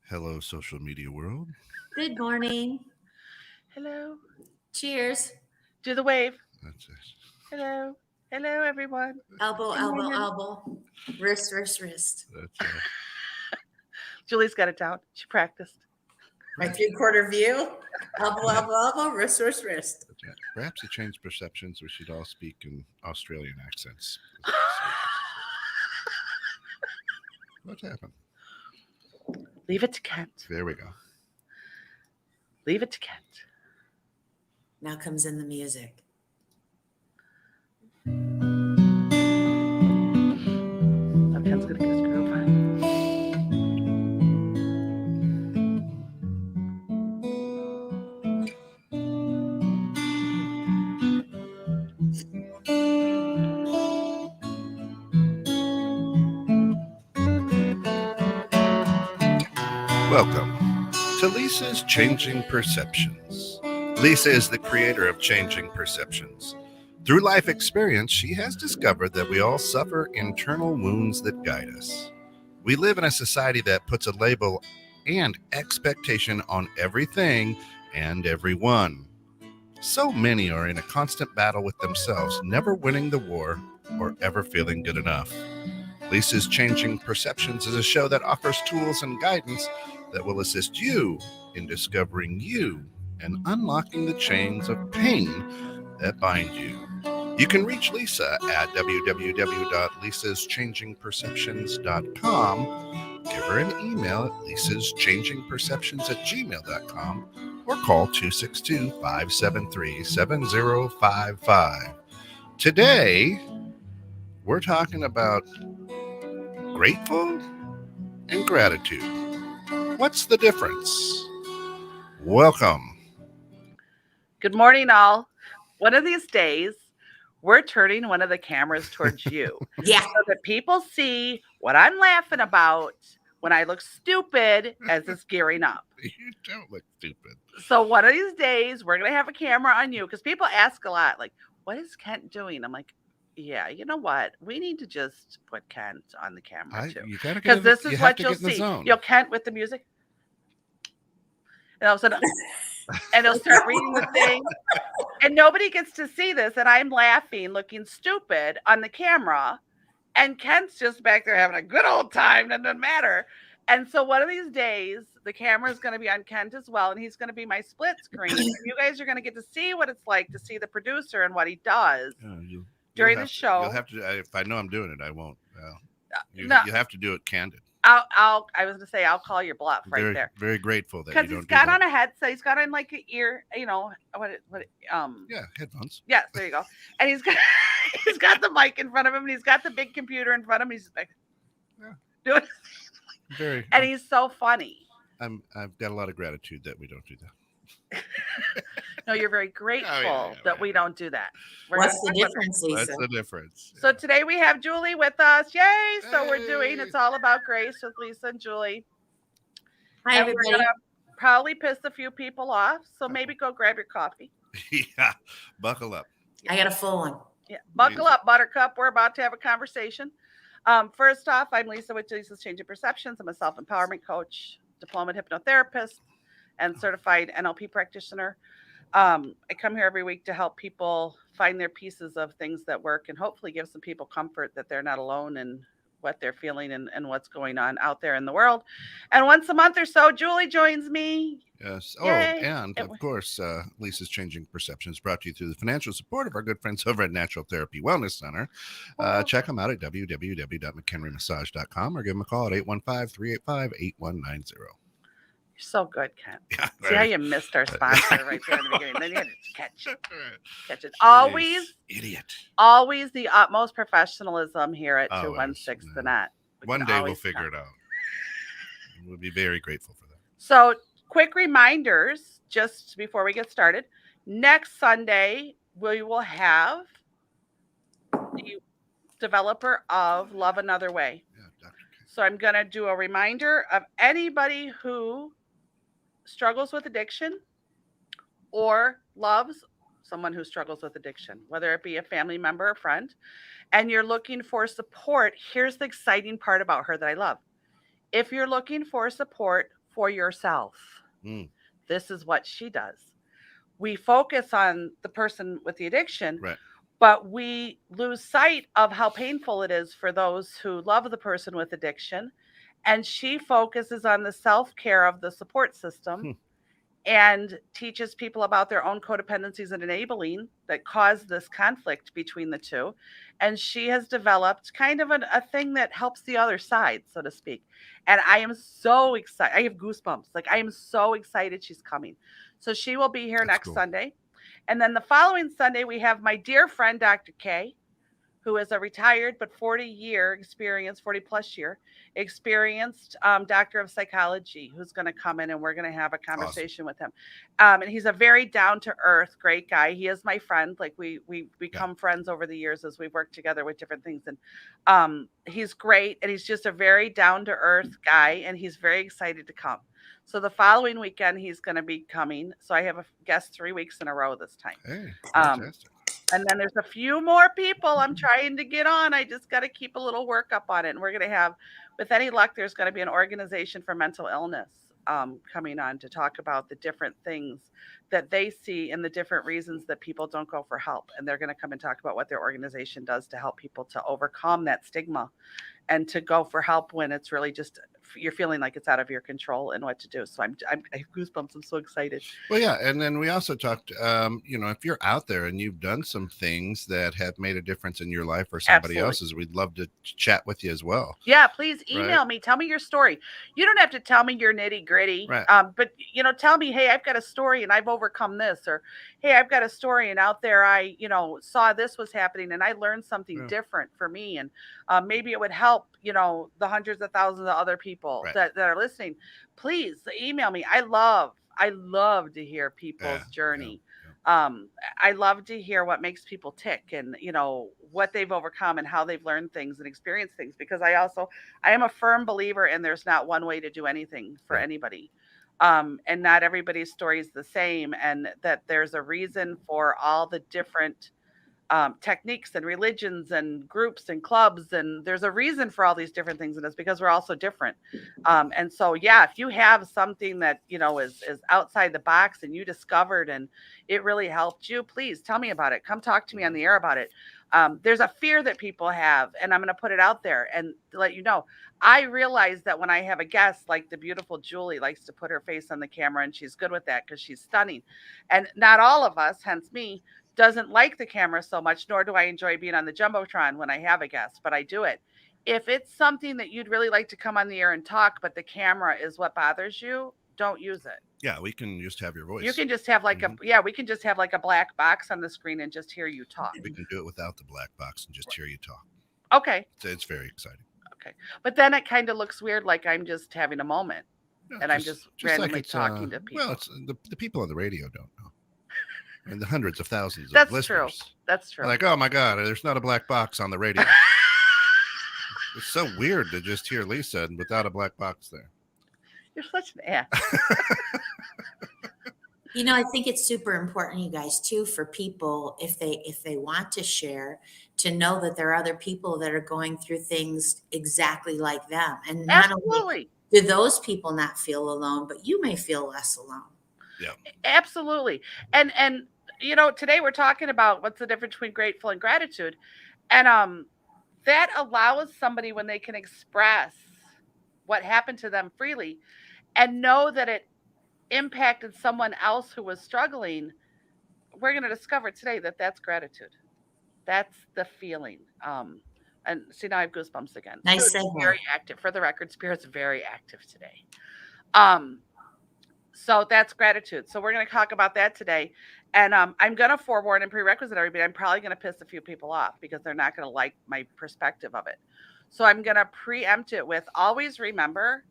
Hello, social media world. Good morning. Hello. Cheers. Do the wave. That's it. Hello. Hello, everyone. Elbow, Good elbow, morning. elbow. Wrist, wrist, wrist. That's Julie's got it down. She practiced. My 3/4 view. Elbow, elbow, elbow. Wrist, wrist, wrist. that's it. Perhaps to change perceptions, we should all speak in Australian accents. What's happened? Leave it to Kent. There we go. Leave it to Kent. Now comes in the music. Oh, Kent's gonna get his groove on. Welcome to Lisa's Changing Perceptions. Lisa is the creator of Changing Perceptions. Through life experience, she has discovered that we all suffer internal wounds that guide us. We live in a society that puts a label and expectation on everything and everyone. So many are in a constant battle with themselves, never winning the war or ever feeling good enough. Lisa's Changing Perceptions is a show that offers tools and guidance that will assist you in discovering you and unlocking the chains of pain that bind you. You can reach Lisa at www.lisaschangingperceptions.com. Give her an email at lisaschangingperceptions@gmail.com or call 262-573-7055. Today, we're talking about grateful and gratitude. What's the difference? Welcome. Good morning, all. One of these days, we're turning one of the cameras towards you Yeah. so that people see what I'm laughing about when I look stupid as it's gearing up. You don't look stupid. So one of these days, we're going to have a camera on you because people ask a lot, like, what is Kent doing? I'm like, yeah, you know what? We need to just put Kent on the camera too. You gotta get Because in the- this you is have what to you'll get in the see. zone. You'll Kent with the music. And all of a sudden, and he'll start reading the thing. And nobody gets to see this. And I'm laughing, looking stupid on the camera. And Kent's just back there having a good old time. It doesn't matter. And so one of these days, the camera is going to be on Kent as well. And he's going to be my split screen. And you guys are going to get to see what it's like to see the producer and what he does You'll during have the to- show. You'll have to. If I know I'm doing it, I won't. You No. have to do it candid. I was going to say, I'll call your bluff right very, there. very grateful that you Because don't he's do got that. on a headset. He's got on like an ear, Yeah, headphones. Yes, there you go. And he's got he's got the mic in front of him, and he's got the big computer in front of him. He's just like, Yeah. doing, Very. and he's so funny. I've got a lot of gratitude that we don't do that. No, you're very grateful that we don't do that. What's the difference, Lisa? That's the difference. So today we have Julie with us. Yay! So we're doing Hey. It's All About Grace with Lisa and Julie. Hi, And we're everybody. gonna probably piss a few people off. So maybe go grab your coffee. Yeah, buckle up. I got a full one. Yeah, buckle up, Buttercup. We're about to have a conversation. First off, I'm Lisa with Lisa's Changing Perceptions. I'm a self-empowerment coach, diplomat hypnotherapist, and certified NLP practitioner. I come here every week to help people find their pieces of things that work and hopefully give some people comfort that they're not alone in what they're feeling and what's going on out there in the world. And once a month or so, Julie joins me. Yes. Oh, Yay. and of course, Lisa's Changing Perceptions brought to you through the financial support of our good friends over at Natural Therapy Wellness Center. Check them out at www.mchenrymassage.com or give them a call at 815-385-8190. You're so good, Ken. Yeah, See how you missed our sponsor right there in the beginning. Then you had to catch it. Jeez, Always idiot. Always the utmost professionalism here at Always, 216 The yeah. Net. One day we'll figure it out. We'll be very grateful for that. So, quick reminders just before we get started. Next Sunday, we will have the developer of Love Another Way. Yeah, Dr. K. So, I'm going to do a reminder of anybody who struggles with addiction or loves someone who struggles with addiction, whether it be a family member or friend, and you're looking for support. Here's the exciting part about her that I love. If you're looking for support for yourself. Mm. This is what she does. We focus on the person with the addiction, Right. but we lose sight of how painful it is for those who love the person with addiction. And she focuses on the self-care of the support system Hmm. and teaches people about their own codependencies and enabling that cause this conflict between the two. And she has developed kind of a thing that helps the other side, so to speak. And I am so excited. I have goosebumps. Like, I am so excited she's coming. So she will be here That's next cool. Sunday. And then the following Sunday, we have my dear friend, Dr. K, who is a retired but 40 plus year experienced doctor of psychology, who's going to come in and we're going to have a conversation with him. And he's a very down to earth, great guy. He is my friend. Like we become friends over the years as we've worked together with different things. And he's great. And he's just a very down to earth guy. And he's very excited to come. So the following weekend, he's going to be coming. So I have a guest 3 weeks in a row this time. Hey, fantastic. And then there's a few more people I'm trying to get on. I just got to keep a little work up on it. And we're going to have, with any luck, there's going to be an organization for mental illness coming on to talk about the different things that they see and the different reasons that people don't go for help. And they're going to come and talk about what their organization does to help people to overcome that stigma and to go for help when it's really just you're feeling like it's out of your control and what to do. So I have goosebumps. I'm so excited. Well, yeah. And then we also talked, if you're out there and you've done some things that have made a difference in your life or somebody Absolutely. else's, we'd love to chat with you as well. Yeah, please email me. Tell me your story. You don't have to tell me your nitty gritty, Right. But tell me, hey, I've got a story and I've overcome this, or hey, I've got a story and out there I, saw this was happening and I learned something different for me, and maybe it would help, the hundreds of thousands of other people that are listening. Please email me. I love to hear people's journey. I love to hear what makes people tick and, what they've overcome and how they've learned things and experienced things, because I am a firm believer in there's not one way to do anything for anybody. And not everybody's story is the same, and that there's a reason for all the different techniques and religions and groups and clubs, and there's a reason for all these different things, and it's because we're all so different. And so, if you have something that is outside the box and you discovered and it really helped you, please tell me about it. Come talk to me on the air about it. There's a fear that people have, and I'm going to put it out there and let you know. I realize that when I have a guest like the beautiful Julie likes to put her face on the camera, and she's good with that because she's stunning, and not all of us, hence me, doesn't like the camera so much, nor do I enjoy being on the Jumbotron when I have a guest, but I do it. If it's something that you'd really like to come on the air and talk, but the camera is what bothers you, don't use it. Yeah, we can just have your voice. You can just have we can just have like a black box on the screen and just hear you talk. We can do it without the black box and just hear you talk. Okay. It's very exciting. Okay. But then it kind of looks weird, like I'm just having a moment and I'm just randomly like talking to people. Well, it's the people on the radio don't know. And the hundreds of thousands of listeners. True. That's true. Like, oh my God, there's not a black box on the radio. It's so weird to just hear Lisa and without a black box there. You're such an ass. I think it's super important, you guys, too, for people, if they want to share, to know that there are other people that are going through things exactly like them. And not only do those people not feel alone, but you may feel less alone. Yeah, absolutely. And today we're talking about what's the difference between grateful and gratitude. And that allows somebody, when they can express what happened to them freely and know that it impacted someone else who was struggling, we're going to discover today that that's gratitude. That's the feeling. And see, now I have goosebumps again. Nice. Very active. For the record, Spirit's very active today. So that's gratitude. So we're going to talk about that today. And I'm going to forewarn and prerequisite everybody. I'm probably going to piss a few people off because they're not going to like my perspective of it. So I'm going to preempt it with, always remember,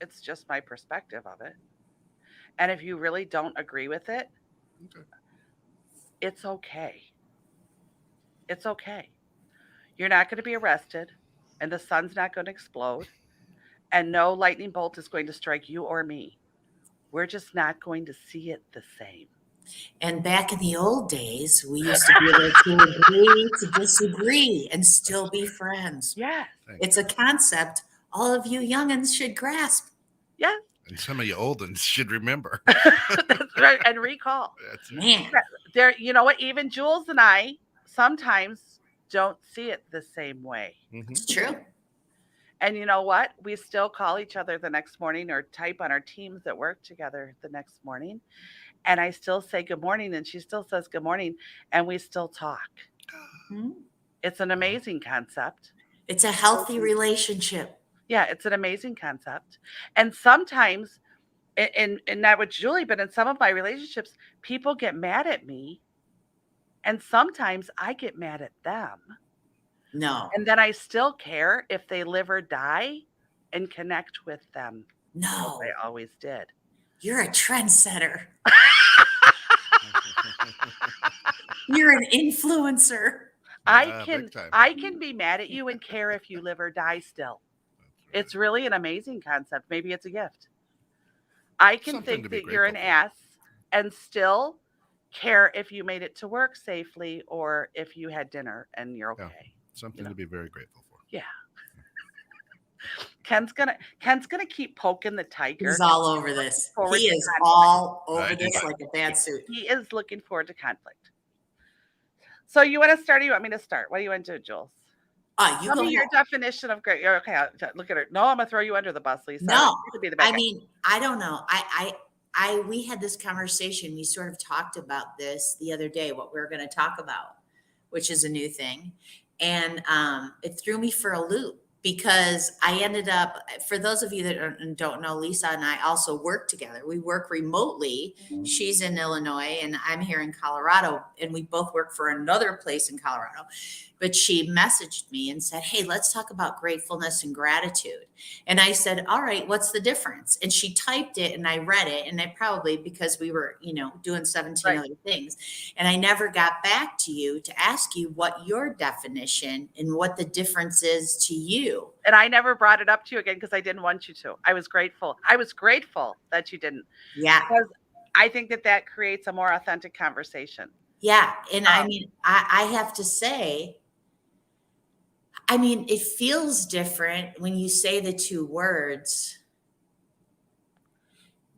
it's just my perspective of it. And if you really don't agree with it, it's okay. It's okay. You're not going to be arrested, and the sun's not going to explode, and no lightning bolt is going to strike you or me. We're just not going to see it the same. And back in the old days, we used to be able to agree to disagree and still be friends. Yeah. It's a concept all of you youngins should grasp. Yeah. And some of you old ones should remember. That's right, and recall. That's Man, There, you know what? Even Jules and I sometimes don't see it the same way. it's true. And you know what? We still call each other the next morning or type on our teams that work together the next morning. And I still say good morning, and she still says good morning, and we still talk. Hmm? It's an amazing concept. It's a healthy relationship. Yeah, it's an amazing concept. And sometimes, and not with Julie, but in some of my relationships, people get mad at me. And sometimes I get mad at them. No, And then I still care if they live or die and connect with them. no, I always did. you're a trendsetter. You're an influencer. I big time. can be mad at you and care if you live or die still. It's really an amazing concept. Maybe it's a gift. I can Something to think be that you're an grateful ass and still care if you made it to work safely or if you had dinner and you're Yeah. okay. Something know. to be very grateful for. Yeah. Ken's gonna keep poking the tiger. He's all over this. Forward He to is conflict. all I over do this not. like a bad suit. He is looking forward to conflict. So you want to start or you want me to start? What do you want to do, Jules? You Tell go me your ahead. definition of great. Okay, look at her. No, I'm gonna throw you under the bus, Lisa. No, You could be the bad I guy. mean, I don't know. We had this conversation. We sort of talked about this the other day, what we were going to talk about, which is a new thing. And it threw me for a loop because I ended up, for those of you that don't know, Lisa and I also work together. We work remotely. She's in Illinois and I'm here in Colorado, and we both work for another place in Colorado. But she messaged me and said, hey, let's talk about gratefulness and gratitude. And I said, all right, what's the difference? And she typed it and I read it. And I probably, because we were, doing 17 Right. other things. And I never got back to you to ask you what your definition and what the difference is to you. And I never brought it up to you again because I didn't want you to. I was grateful. I was grateful that you didn't. Yeah. Because I think that creates a more authentic conversation. Yeah. And I mean, I have to say, it feels different when you say the two words.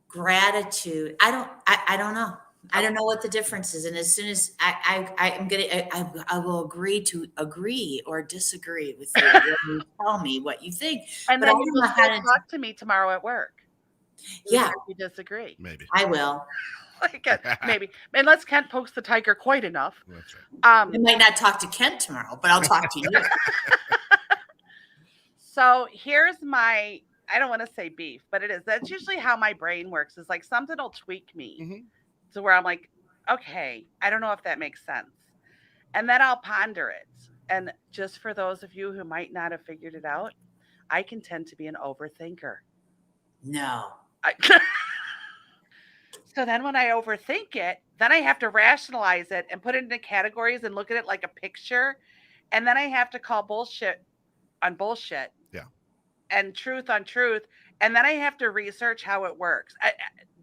Gratitude. I don't know. I don't know what the difference is. And as soon as I will agree to agree or disagree with you when you tell me what you think. And But then I you don't will know how still to- talk to me tomorrow at work. Yeah. If you disagree. Maybe. I will. Like, maybe. Unless Kent pokes the tiger quite enough. That's right. I might not talk to Kent tomorrow, but I'll talk to you. So here's my, I don't want to say beef, but it is. That's usually how my brain works, is like something will tweak me Mhm. to where I'm like, okay, I don't know if that makes sense. And then I'll ponder it. And just for those of you who might not have figured it out, I can tend to be an overthinker. No. So then when I overthink it, then I have to rationalize it and put it into categories and look at it like a picture. And then I have to call bullshit on bullshit. Yeah. And truth on truth. And then I have to research how it works.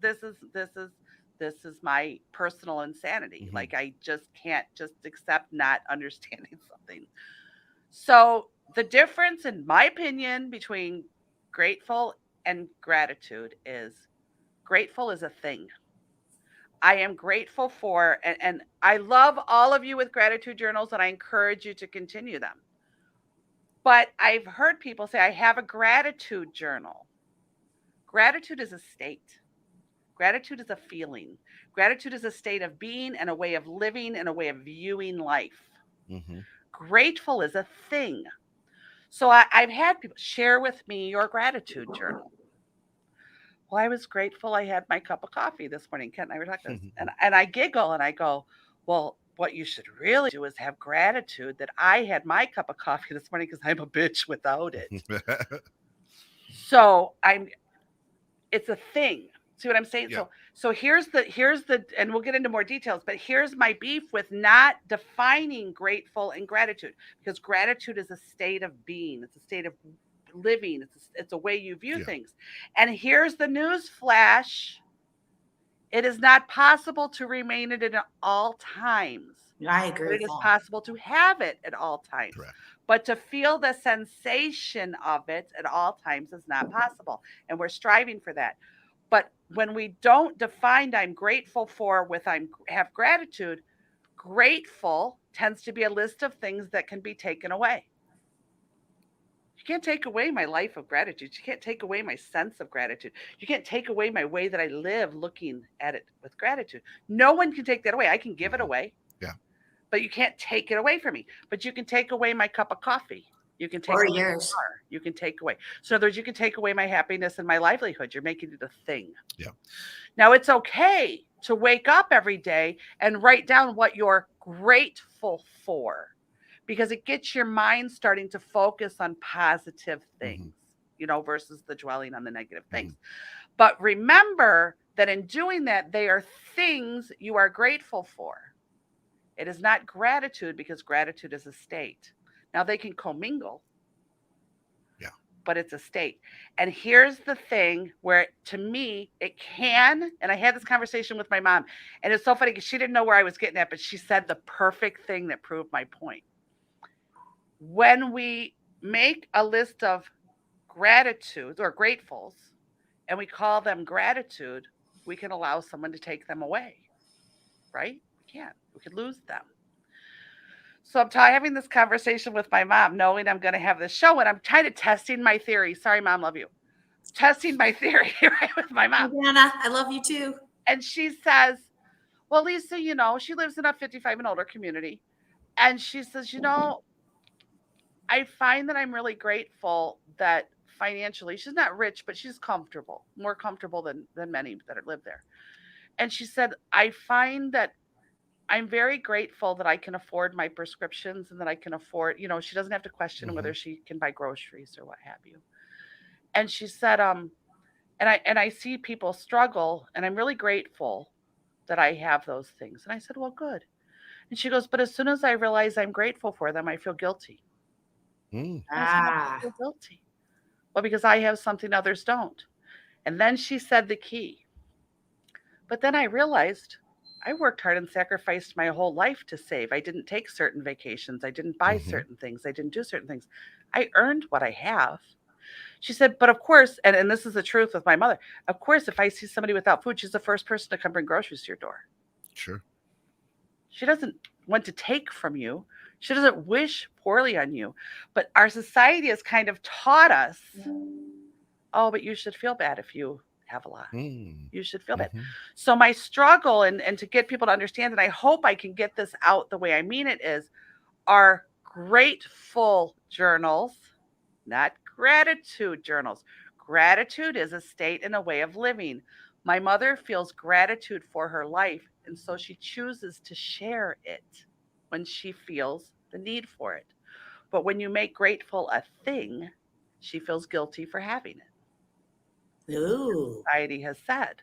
This is my personal insanity. Mhm. Like, I just can't just accept not understanding something. So the difference, in my opinion, between grateful and gratitude is grateful is a thing. I am grateful for, and I love all of you with gratitude journals, and I encourage you to continue them. But I've heard people say, I have a gratitude journal. Gratitude is a state. Gratitude is a feeling. Gratitude is a state of being and a way of living and a way of viewing life. Mhm. Grateful is a thing. So I've had people share with me your gratitude journal. Well, I was grateful I had my cup of coffee this morning. Kent and I were talking this, and I giggle and I go, well, what you should really do is have gratitude that I had my cup of coffee this morning because I'm a bitch without it. So it's a thing. See what I'm saying? Yeah. So here's the, and we'll get into more details, but here's my beef with not defining grateful and gratitude, because gratitude is a state of being. It's a state of living. It's a way you view things. And here's the news flash. It is not possible to remain it at all times. I agree. It is possible to have it at all times. Correct. But to feel the sensation of it at all times is not possible. And we're striving for that. But when we don't define I'm grateful for with have gratitude, grateful tends to be a list of things that can be taken away. You can't take away my life of gratitude. You can't take away my sense of gratitude. You can't take away my way that I live looking at it with gratitude. No one can take that away. I can give it away. Yeah. But you can't take it away from me. But you can take away my cup of coffee. You can take Or away yours. my car. You can take away. So in other words, you can take away my happiness and my livelihood. You're making it a thing. Yeah. Now it's okay to wake up every day and write down what you're grateful for, because it gets your mind starting to focus on positive things, versus the dwelling on the negative things. But remember that in doing that, they are things you are grateful for. It is not gratitude, because gratitude is a state. Now they can commingle. Yeah. But it's a state. And here's the thing where, to me, it can, and I had this conversation with my mom, and it's so funny because she didn't know where I was getting at, but she said the perfect thing that proved my point. When we make a list of gratitudes or gratefuls and we call them gratitude, we can allow someone to take them away, right? We can't. We could lose them. So I'm having this conversation with my mom, knowing I'm going to have this show, and I'm kind of testing my theory. Sorry, Mom, love you. Testing my theory right with my mom. Anna, I love you too. And she says, well, Lisa, she lives in a 55 and older community. And she says, I find that I'm really grateful that financially, she's not rich, but she's comfortable, more comfortable than many that live there. And she said, I find that I'm very grateful that I can afford my prescriptions and that I can afford, she doesn't have to question whether she can buy groceries or what have you. And she said, and I see people struggle, and I'm really grateful that I have those things. And I said, well, good. And she goes, but as soon as I realize I'm grateful for them, I feel guilty. I feel guilty. Well, because I have something others don't. And then she said the key. But then I realized I worked hard and sacrificed my whole life to save. I didn't take certain vacations. I didn't buy certain things. I didn't do certain things. I earned what I have. She said, but of course, and this is the truth with my mother, of course, if I see somebody without food, she's the first person to come bring groceries to your door. Sure. She doesn't want to take from you. She doesn't wish poorly on you. But our society has kind of taught us, oh, but you should feel bad if you have a lot. You should feel bad. So my struggle, and to get people to understand, and I hope I can get this out the way I mean it, is our grateful journals, not gratitude journals. Gratitude is a state and a way of living. My mother feels gratitude for her life, and so she chooses to share it when she feels the need for it. But when you make grateful a thing, she feels guilty for having it. Ooh. Society has said,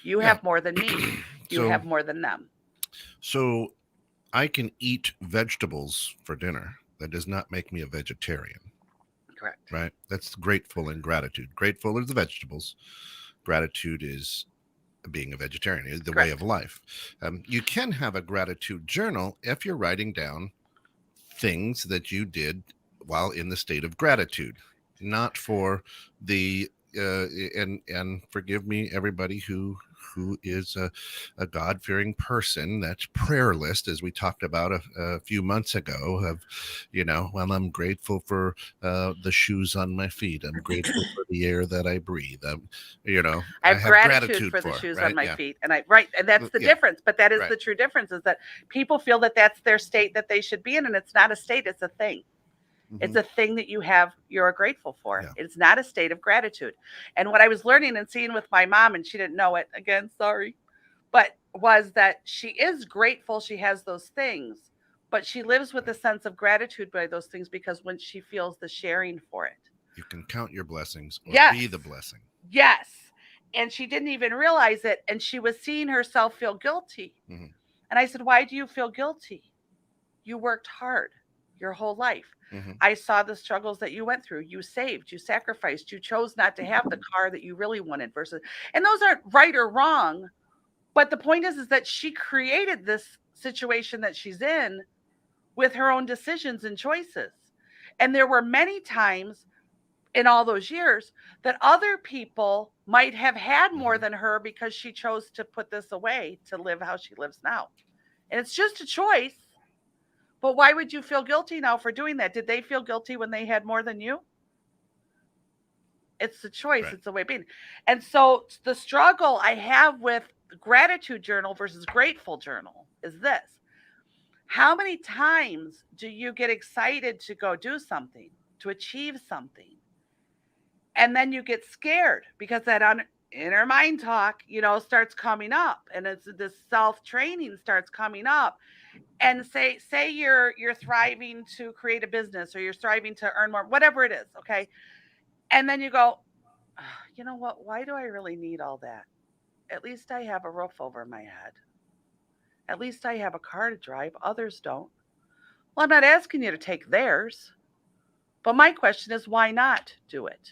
you have more than me. You have more than them. So I can eat vegetables for dinner. That does not make me a vegetarian. Correct. Right? That's grateful and gratitude. Grateful is the vegetables. Gratitude is being a vegetarian, the way of life. You can have a gratitude journal if you're writing down things that you did while in the state of gratitude, not for the and forgive me, everybody who is a God-fearing person. That's prayer list, as we talked about a few months ago, of, well, I'm grateful for the shoes on my feet. I'm grateful for the air that I breathe. I have gratitude for the shoes on my feet. And and that's the difference. But that is the true difference, is that people feel that that's their state that they should be in. And it's not a state, it's a thing. It's a thing that you're grateful for. Yeah. It's not a state of gratitude. And what I was learning and seeing with my mom, and she didn't know it, again, sorry, but was that she is grateful she has those things, but she lives with a sense of gratitude by those things, because when she feels the sharing for it. You can count your blessings or be the blessing. Yes. And she didn't even realize it. And she was seeing herself feel guilty. And I said, why do you feel guilty? You worked hard your whole life. I saw the struggles that you went through. You saved, you sacrificed, you chose not to have the car that you really wanted and those aren't right or wrong. But the point is that she created this situation that she's in with her own decisions and choices. And there were many times in all those years that other people might have had more than her because she chose to put this away to live how she lives now. And it's just a choice. But why would you feel guilty now for doing that? Did they feel guilty when they had more than you? It's the choice. Right. It's the way of being. And so the struggle I have with gratitude journal versus grateful journal is this. How many times do you get excited to go do something, to achieve something? And then you get scared because that inner mind talk, starts coming up, and it's this self-training starts coming up. And say you're thriving to create a business, or you're striving to earn more, whatever it is, okay? And then you go, you know what? Why do I really need all that? At least I have a roof over my head. At least I have a car to drive. Others don't. Well, I'm not asking you to take theirs. But my question is, why not do it?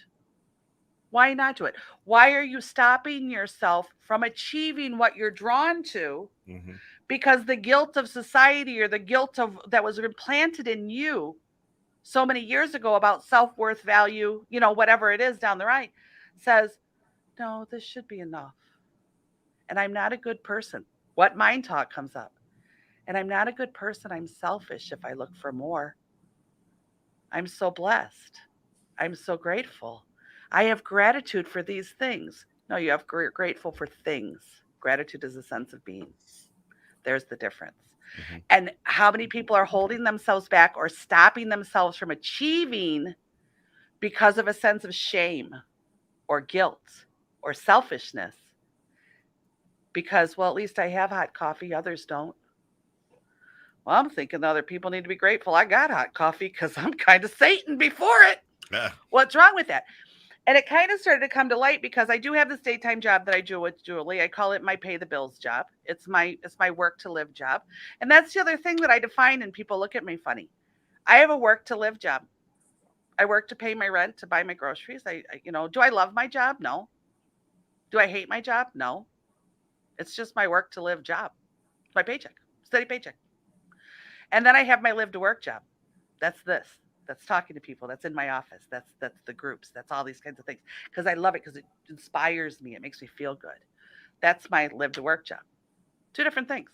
Why not do it? Why are you stopping yourself from achieving what you're drawn to? Mm-hmm. Because the guilt of society, or the guilt of that was implanted in you so many years ago about self-worth, value, whatever it is down the right, says, no, this should be enough. And I'm not a good person. What mind talk comes up? And I'm not a good person. I'm selfish if I look for more. I'm so blessed. I'm so grateful. I have gratitude for these things. No, you have grateful for things. Gratitude is a sense of being. There's the difference. Mm-hmm. And how many people are holding themselves back or stopping themselves from achieving because of a sense of shame or guilt or selfishness? Because, well, at least I have hot coffee, others don't. Well, I'm thinking the other people need to be grateful I got hot coffee because I'm kind of Satan before it. Yeah. What's wrong with that? And it kind of started to come to light because I do have this daytime job that I do with Julie. I call it my pay the bills job. It's my work to live job. And that's the other thing that I define, and people look at me funny. I have a work to live job. I work to pay my rent, to buy my groceries. Do I love my job? No. Do I hate my job? No. It's just my work to live job. My paycheck, steady paycheck. And then I have my live to work job. That's this. That's talking to people. That's in my office. That's the groups. That's all these kinds of things. Because I love it, because it inspires me. It makes me feel good. That's my live to work job. Two different things.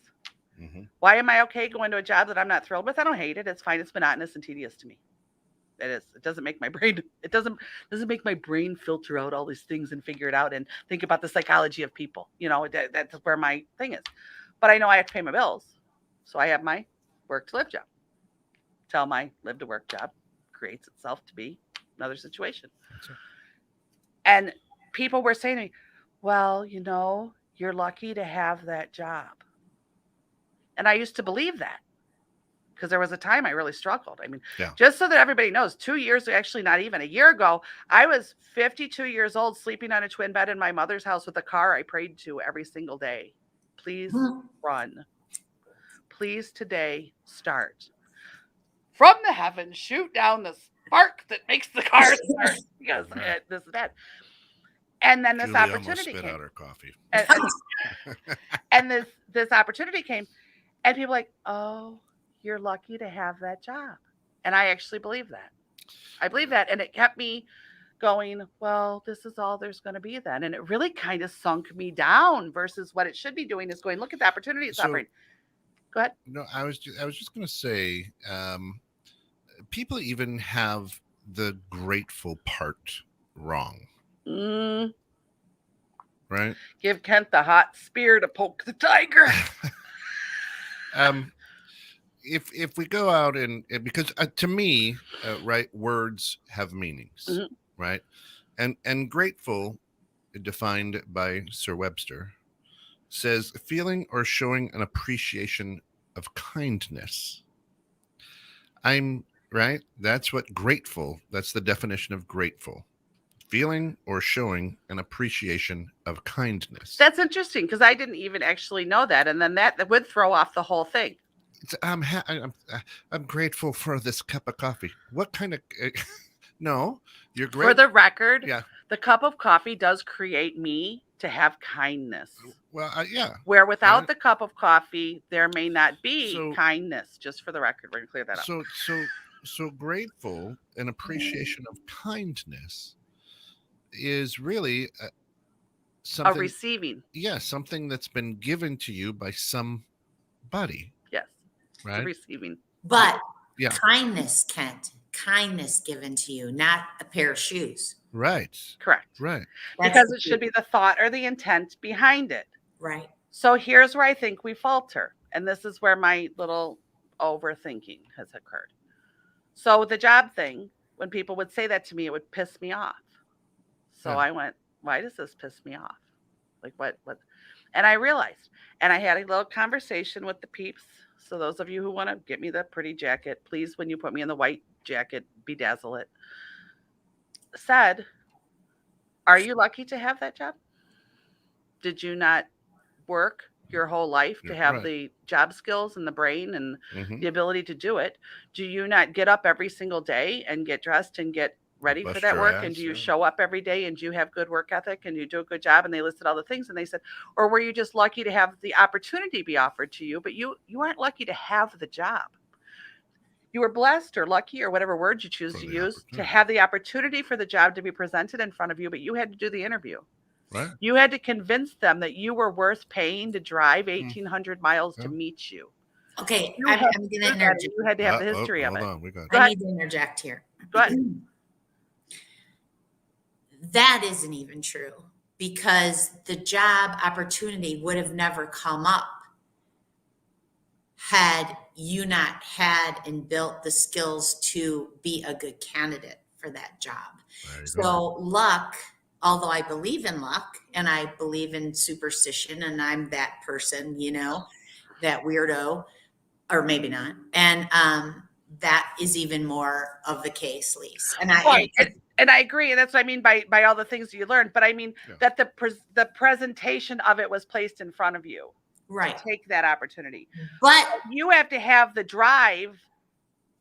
Mm-hmm. Why am I okay going to a job that I'm not thrilled with? I don't hate it. It's fine. It's monotonous and tedious to me. It is. It doesn't make my brain. It doesn't make my brain filter out all these things and figure it out and think about the psychology of people. That's where my thing is. But I know I have to pay my bills, so I have my work to live job. Till my live to work job creates itself to be another situation. Right. And people were saying to me, well, you're lucky to have that job. And I used to believe that, because there was a time I really struggled. I mean, just so that everybody knows, 2 years, actually not even a year ago, I was 52 years old, sleeping on a twin bed in my mother's house with a car I prayed to every single day. Please run. Please today start. From the heavens, shoot down the spark that makes the car start, because this is bad. And then this opportunity came. Out her coffee. And this opportunity came, and people were like, oh, you're lucky to have that job. And I actually believe that. I believe that. And it kept me going, well, this is all there's going to be then. And it really kind of sunk me down versus what it should be doing is going, look at the opportunity it's offering. Go ahead. No, I was just going to say, people even have the grateful part wrong. Right? Give Kent the hot spear to poke the tiger. If we go out and because to me, right, words have meanings, mm-hmm. right? And grateful, defined by Sir Webster, says feeling or showing an appreciation of kindness. Right? That's what grateful, that's the definition of grateful. Feeling or showing an appreciation of kindness. That's interesting, because I didn't even actually know that. And then that would throw off the whole thing. I'm grateful for this cup of coffee. What kind of... No, you're great. For the record, the cup of coffee does create me to have kindness. Well, yeah. Where without the cup of coffee, there may not be kindness. Just for the record, we're going to clear that up. so grateful and appreciation of kindness is really A something. receiving. Yeah, something that's been given to you by somebody, Yes. It's a right? receiving. But Yeah. kindness, Kent, kindness given to you, not a pair of shoes. Right. Correct. Right. That's Because the it should key. be the thought or the intent behind it. Right. So here's where I think we falter. And this is where my little overthinking has occurred. So the job thing, when people would say that to me, it would piss me off. So Yeah. I went, why does this piss me off? Like what? And I realized, and I had a little conversation with the peeps. So those of you who want to get me the pretty jacket, please, when you put me in the white jacket, bedazzle it. Said, are you lucky to have that job? Did you not work your whole life to Yeah, have right. the job skills and the brain and Mhm. the ability to do it? Do you not get up every single day and get dressed and get ready for Bust that your work? And ass, do you yeah. show up every day and do you have good work ethic and you do a good job? And they listed all the things and they said, or were you just lucky to have the opportunity be offered to you, but you aren't lucky to have the job. You were blessed or lucky or whatever word you choose For to the use to opportunity. have the opportunity for the job to be presented in front of you, but you had to do the interview. Right. You had to convince them that you were worth paying to drive 1,800 miles to Yeah. meet you. Okay, You I'm had going to do that, and interject. you had to have the history of hold it. on. We got Go I ahead. need to interject here. Go ahead. That isn't even true because the job opportunity would have never come up had you not had and built the skills to be a good candidate for that job. There you go. So luck, although I believe in luck and I believe in superstition and I'm that person, you know, that weirdo, or maybe not. And that is even more of the case, Lise. And And I agree, and that's what I mean by all the things you learned. But I mean Yeah. that the presentation of it was placed in front of you. right. Take that opportunity. But You have to have the drive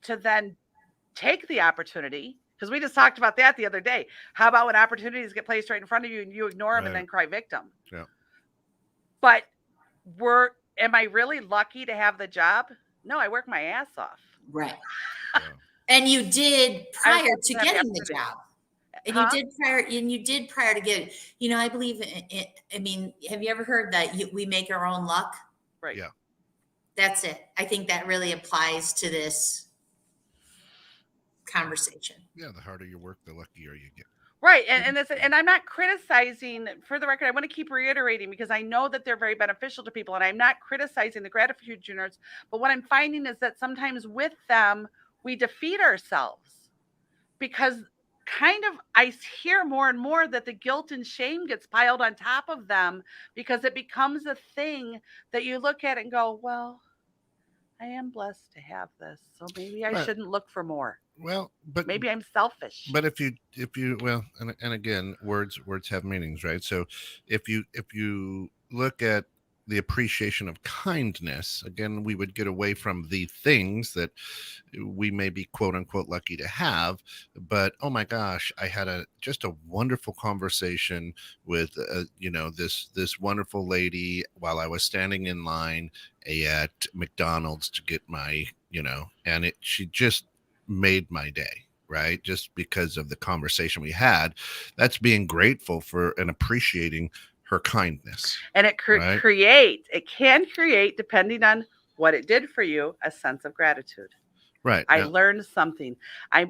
to then take the opportunity. Because we just talked about that the other day. How about when opportunities get placed right in front of you and you ignore them and Right. then cry victim? Yeah. But am I really lucky to have the job? No, I work my ass off. right. Yeah. And you did I was prior lucky to to have the getting the opportunity. job. And Huh? you did prior to get it. You know, I believe I mean, have you ever heard that we make our own luck? Right. Yeah. That's it. I think that really applies to this conversation. Yeah. The harder you work, the luckier you get. Right. And I'm not criticizing, for the record, I want to keep reiterating because I know that they're very beneficial to people. And I'm not criticizing the gratitude journals. But what I'm finding is that sometimes with them, we defeat ourselves because kind of I hear more and more that the guilt and shame gets piled on top of them because it becomes a thing that you look at and go, well, I am blessed to have this. So maybe I Right. shouldn't look for more. Well, but Maybe I'm selfish. But if you well, and again, words have meanings, right? So if you look at the appreciation of kindness, again, we would get away from the things that we may be quote unquote lucky to have. But oh my gosh, I had just a wonderful conversation with this wonderful lady while I was standing in line at McDonald's to get my and she just made my day, right? Just because of the conversation we had. That's being grateful for and appreciating her kindness. And it Right. can create, depending on what it did for you, a sense of gratitude. Right. I Now, learned something. I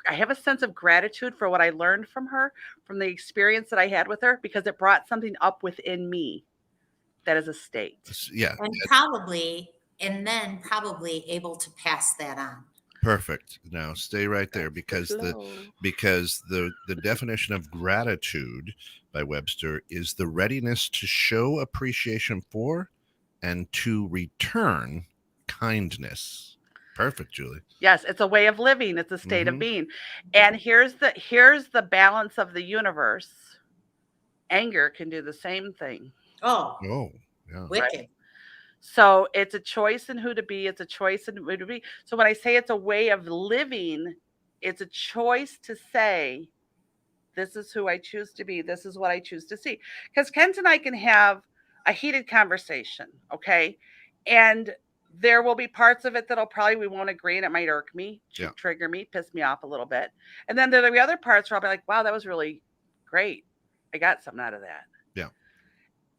have a sense of gratitude for what I learned from her, from the experience that I had with her, because it brought something up within me that is a state. yeah, And then probably able to pass that on. perfect. Now stay right there because Flow. the definition of gratitude by Webster is the readiness to show appreciation for and to return kindness. Perfect, Julie. Yes, it's a way of living. It's a state of Mhm. being. And here's the balance of the universe. Anger can do the same thing. Oh, Oh, yeah. wicked. So it's a choice in who to be. It's a choice in who to be. So when I say it's a way of living, it's a choice to say, this is who I choose to be. This is what I choose to see. Because Kent and I can have a heated conversation, okay? And There will be parts of it that'll probably we won't agree, and it might irk me, Yeah. trigger me, piss me off a little bit. And then there'll be other parts where I'll be like, wow, that was really great. I got something out of that. Yeah.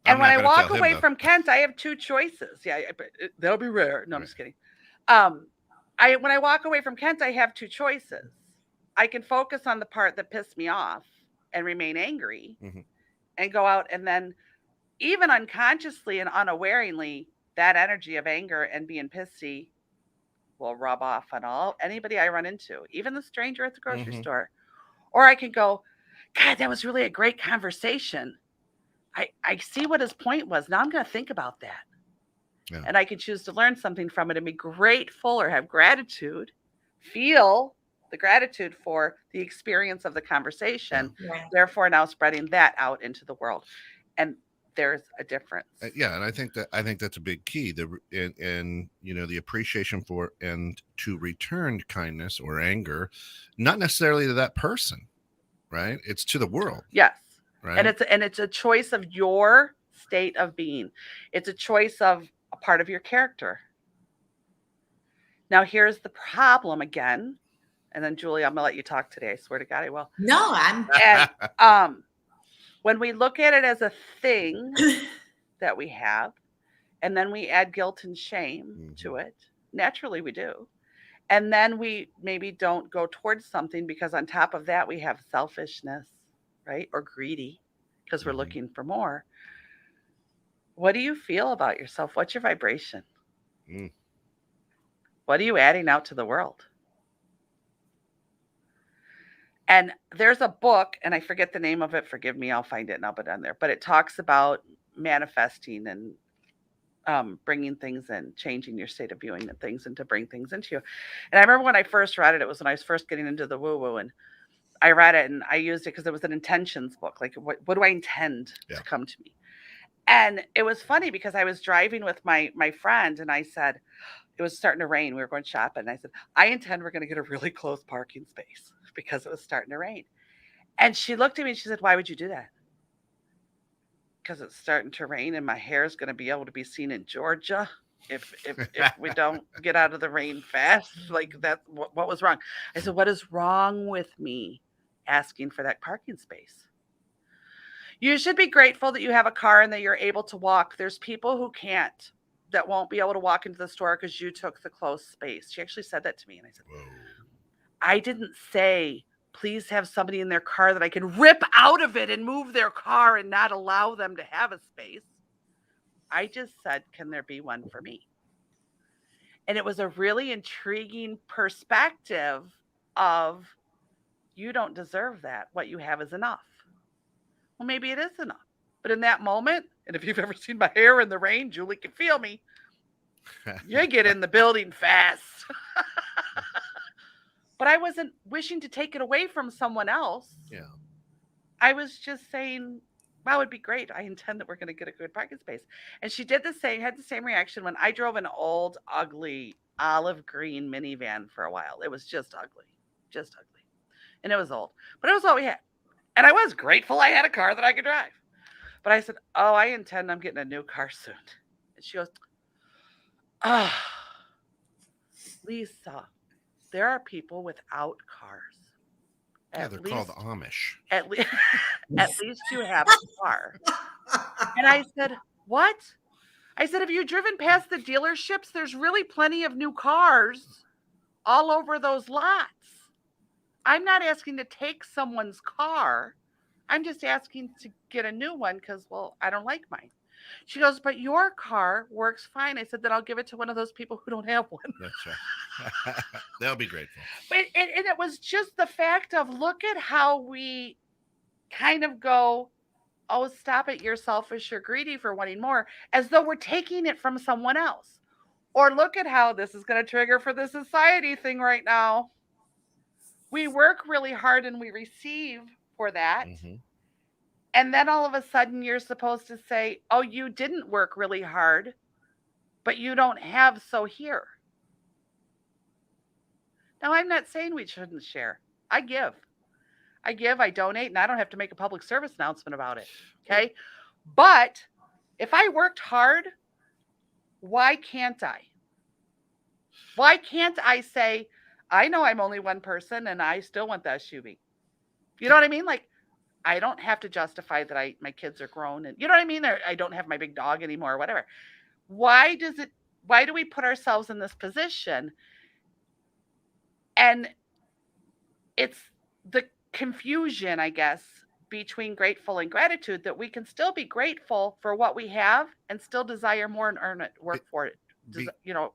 And I'm when not I gonna walk tell him, away though. from Kent, I have two choices. Yeah, but that'll be rare. No, I'm Right. just kidding. When I walk away from Kent, I have two choices. I can focus on the part that pissed me off and remain angry Mhm. and go out, and then even unconsciously and unawarely, that energy of anger and being pissy will rub off on anybody I run into, even the stranger at the grocery Mhm. store. Or I can go, God, that was really a great conversation. I see what his point was. Now I'm going to think about that. Yeah. And I can choose to learn something from it and be grateful or have gratitude, feel the gratitude for the experience of the conversation, Right. therefore now spreading that out into the world. And there's a difference. Yeah, and I think that's a big key. And the appreciation for and to return kindness or anger, not necessarily to that person, right? It's to the world, Yes. right? And it's a choice of your state of being. It's a choice of a part of your character. Now here's the problem again. And then Julie, I'm gonna let you talk today. I swear to God I will. No, I'm And when we look at it as a thing that we have, and then we add guilt and shame to it, naturally we do. And then we maybe don't go towards something because on top of that we have selfishness, right? Or greedy because we're looking for more. What do you feel about yourself? What's your vibration? Mm. What are you adding out to the world? And there's a book, and I forget the name of it. Forgive me, I'll find it and I'll put it on there. But it talks about manifesting and bringing things in, changing your state of viewing and things, and to bring things into you. And I remember when I first read it, it was when I was first getting into the woo-woo, and I read it and I used it because it was an intentions book. Like, what do I intend to come to me? And it was funny because I was driving with my friend, and I said, it was starting to rain. We were going shopping. And I said, I intend we're going to get a really close parking space because it was starting to rain. And she looked at me and she said, why would you do that? Because it's starting to rain and my hair is going to be able to be seen in Georgia if we don't get out of the rain fast. Like, that, what was wrong? I said, what is wrong with me asking for that parking space? You should be grateful that you have a car and that you're able to walk. There's people who can't, that won't be able to walk into the store because you took the close space. She actually said that to me. And I said, whoa. I didn't say, please have somebody in their car that I can rip out of it and move their car and not allow them to have a space. I just said, can there be one for me? And it was a really intriguing perspective of, you don't deserve that. What you have is enough. Well, maybe it is enough. But in that moment, and if you've ever seen my hair in the rain, Julie can feel me. You get in the building fast. But I wasn't wishing to take it away from someone else. Yeah. I was just saying, wow, it'd be great. I intend that we're going to get a good parking space. And she had the same reaction when I drove an old, ugly, olive green minivan for a while. It was just ugly. And it was old. But it was all we had. And I was grateful I had a car that I could drive. But I said, oh, I intend I'm getting a new car soon. And she goes, oh, Lisa, there are people without cars. Yeah, they're called Amish. At least you have a car. And I said, what? I said, have you driven past the dealerships? There's really plenty of new cars all over those lots. I'm not asking to take someone's car. I'm just asking to get a new one because, well, I don't like mine. She goes, but your car works fine. I said, then I'll give it to one of those people who don't have one. That's right. They'll be grateful. But and it was just the fact of, look at how we kind of go, oh, stop it, you're selfish, you're greedy for wanting more, as though we're taking it from someone else. Or look at how this is going to trigger for the society thing right now. We work really hard and we receive for that. Mm-hmm. And then all of a sudden you're supposed to say, oh, you didn't work really hard, but you don't have, so here. Now, I'm not saying we shouldn't share. I give, I donate, and I don't have to make a public service announcement about it. Okay. But if I worked hard, why can't I? Why can't I say, I know I'm only one person and I still want that SUV? You know what I mean? Like, I don't have to justify that my kids are grown and you know what I mean? Or I don't have my big dog anymore or whatever. Why do we put ourselves in this position? And it's the confusion, I guess, between grateful and gratitude that we can still be grateful for what we have and still desire more and earn it, work for it,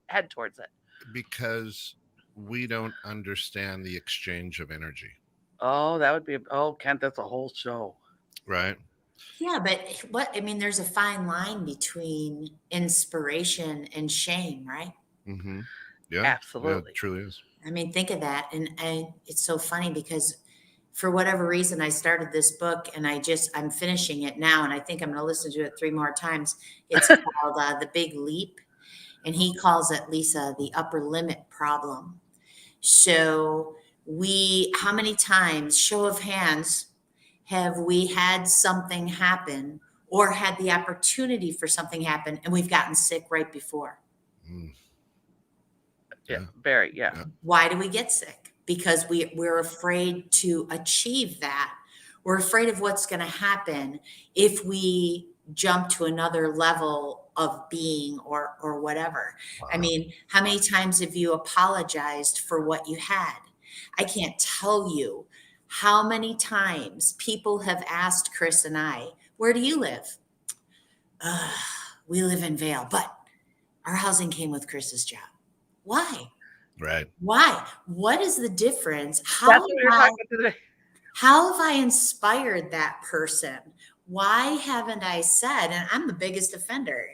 head towards it. Because we don't understand the exchange of energy. Oh, that would be, Kent, that's a whole show. Right. Yeah, but there's a fine line between inspiration and shame, right? Mm-hmm. Yeah. Absolutely. Yeah, it truly is. Think of that. And it's so funny because for whatever reason, I started this book and I'm finishing it now. And I think I'm going to listen to it 3 more times. It's called The Big Leap. And he calls it, Lisa, the upper limit problem. So how many times, show of hands, have we had something happen or had the opportunity for something happen and we've gotten sick right before? Yeah, very, yeah. Why do we get sick? Because we're afraid to achieve that. We're afraid of what's going to happen if we jump to another level of being or whatever. Wow. How many times have you apologized for what you had? I can't tell you how many times people have asked Chris and I, where do you live? We live in Vail, but our housing came with Chris's job. Why? Right. Why? What is the difference? That's what we were talking about today. How have I inspired that person? Why haven't I said, and I'm the biggest offender,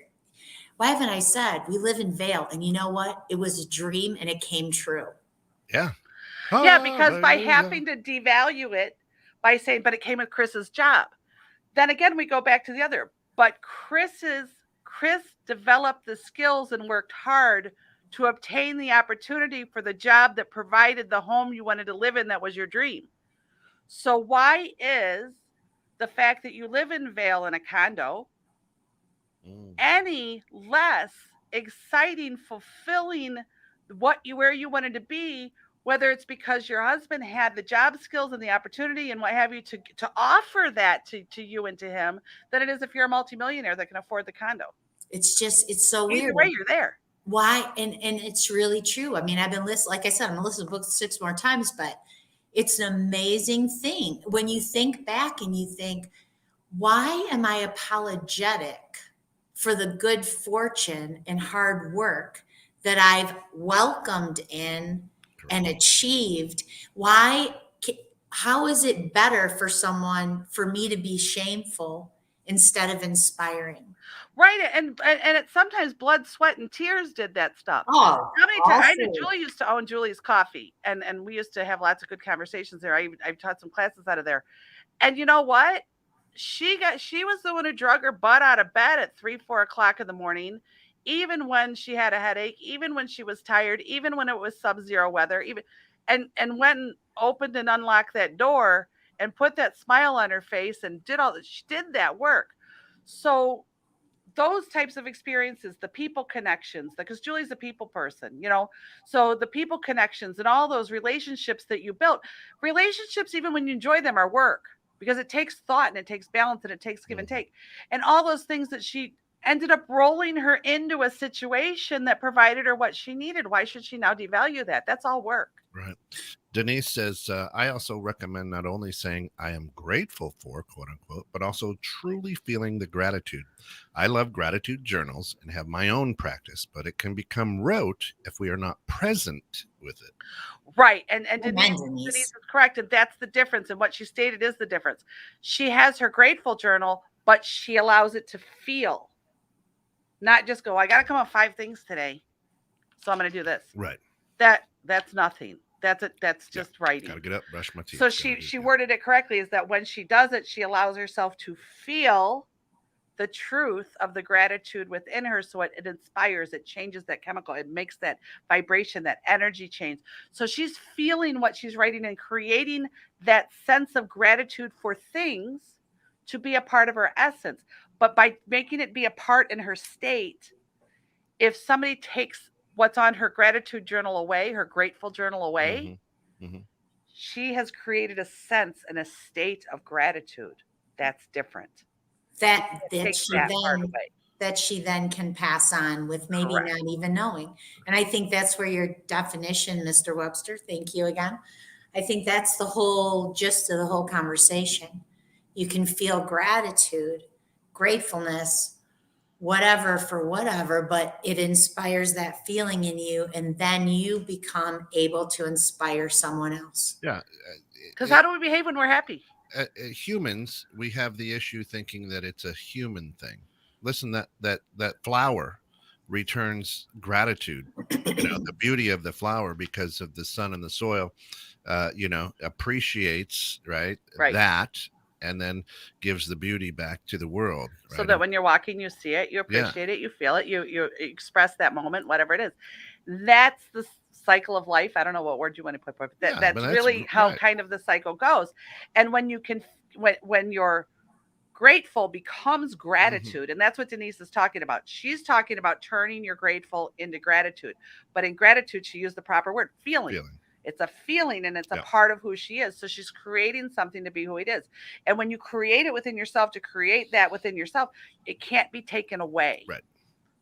why haven't I said, we live in Vail, and you know what? It was a dream and it came true. Yeah. Yeah, because by having to devalue it, by saying, but it came with Chris's job. Then again, we go back to the other. But Chris developed the skills and worked hard to obtain the opportunity for the job that provided the home you wanted to live in that was your dream. So why is the fact that you live in Vail in a condo any less exciting, fulfilling where you wanted to be, whether it's because your husband had the job skills and the opportunity and what have you to offer that to you and to him, than it is if you're a multimillionaire that can afford the condo. It's so weird. Either way, you're there. Why? And it's really true. I've been listening, like I said, I'm going to listen to books 6 more times, but it's an amazing thing when you think back and you think, why am I apologetic for the good fortune and hard work that I've welcomed in and achieved? How is it better for me to be shameful instead of inspiring? Right. And it's sometimes blood, sweat, and tears did that stuff. Oh, how many times? I know Julie used to own Julie's Coffee, and we used to have lots of good conversations there. I've taught some classes out of there. And you know what? She was the one who drug her butt out of bed at 3-4 o'clock in the morning, even when she had a headache, even when she was tired, even when it was sub-zero weather, and went and opened and unlocked that door and put that smile on her face and she did that work. So those types of experiences, the people connections, because Julie's a people person, so the people connections and all those relationships that you built, relationships, even when you enjoy them, are work, because it takes thought and it takes balance and it takes give and take, and all those things that she ended up rolling her into a situation that provided her what she needed. Why should she now devalue that? That's all work. Right. Denise says, I also recommend not only saying I am grateful for, quote unquote, but also truly feeling the gratitude. I love gratitude journals and have my own practice, but it can become rote if we are not present with it. Right. And Denise is correct. And that's the difference. And what she stated is the difference. She has her grateful journal, but she allows it to feel, not just go, I got to come up 5 things today, so I'm going to do this. Right. That's nothing. That's just writing. Got to get up, brush my teeth. So she worded it correctly, is that when she does it, she allows herself to feel the truth of the gratitude within her. So it inspires, it changes that chemical, it makes that vibration, that energy change. So she's feeling what she's writing and creating that sense of gratitude for things to be a part of her essence. But by making it be a part in her state, if somebody takes what's on her gratitude journal away, her grateful journal away, she has created a sense and a state of gratitude that's different. That Takes that part away. that she then can pass on with maybe Correct. not even knowing. And I think that's where your definition, Mr. Webster, thank you again. I think that's the whole gist of the whole conversation. You can feel gratitude, gratefulness, whatever for whatever, but it inspires that feeling in you, and then you become able to inspire someone else. Yeah. Because how do we behave when we're happy? Humans, we have the issue thinking that it's a human thing. Listen, that flower returns gratitude. The beauty of the flower, because of the sun and the soil, appreciates right that, and then gives the beauty back to the world. Right? So that when you're walking, you see it, you appreciate it, you feel it, you express that moment, whatever it is. That's the cycle of life. I don't know what word you want to put, but that's really how kind of the cycle goes. And when you can, when you're grateful becomes gratitude, and that's what Denise is talking about. She's talking about turning your grateful into gratitude, but in gratitude, she used the proper word, feeling. It's a feeling, and it's a part of who she is. So she's creating something to be who it is. And when you create it within yourself, to create that within yourself, it can't be taken away. Right.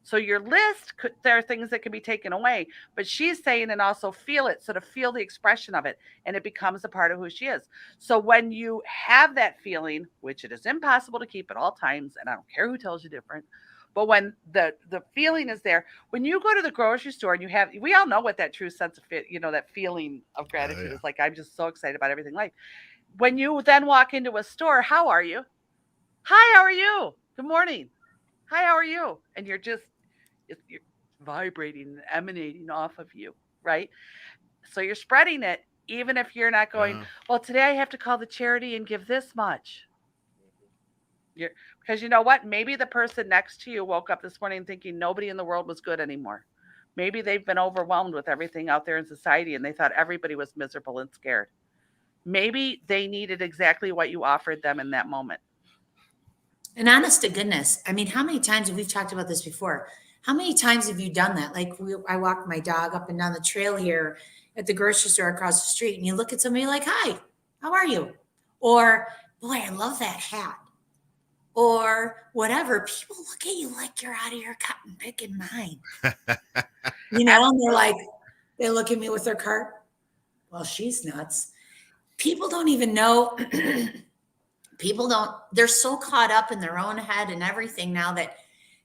So your list, there are things that can be taken away, but she's saying, and also feel it. So to feel the expression of it, and it becomes a part of who she is. So when you have that feeling, which it is impossible to keep at all times, and I don't care who tells you different, but when the feeling is there, when you go to the grocery store and we all know what that true sense of that feeling of gratitude is like. I'm just so excited about everything life. When you then walk into a store, how are you? Hi, how are you? Good morning. Hi, how are you? And you're vibrating and emanating off of you, right? So you're spreading it, even if you're not going, well, today I have to call the charity and give this much. Because you know what? Maybe the person next to you woke up this morning thinking nobody in the world was good anymore. Maybe they've been overwhelmed with everything out there in society, and they thought everybody was miserable and scared. Maybe they needed exactly what you offered them in that moment. And honest to goodness, I mean, how many times have we talked about this before? How many times have you done that? Like I walked my dog up and down the trail here at the grocery store across the street, and you look at somebody like, hi, how are you? Or, boy, I love that hat. Or whatever. People look at you like you're out of your cotton picking mind. And they're like, they look at me with their cart. Well, she's nuts. People don't even know. They're so caught up in their own head and everything now that